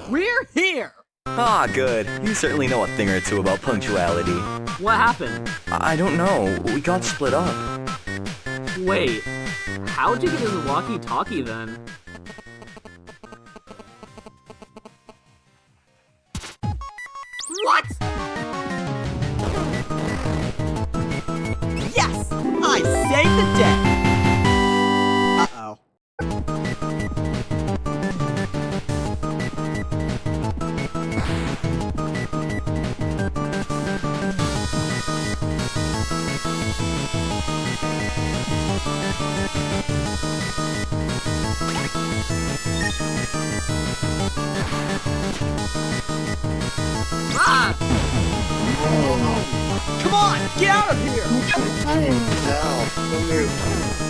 We're here! Ah, good. You certainly know a thing or two about punctuality. What happened? I don't know. We got split up. Wait, how'd you get his walkie-talkie then? What? Yes! I saved the day! Uh-oh. Ah! Come on, get out of here! I'm trying now.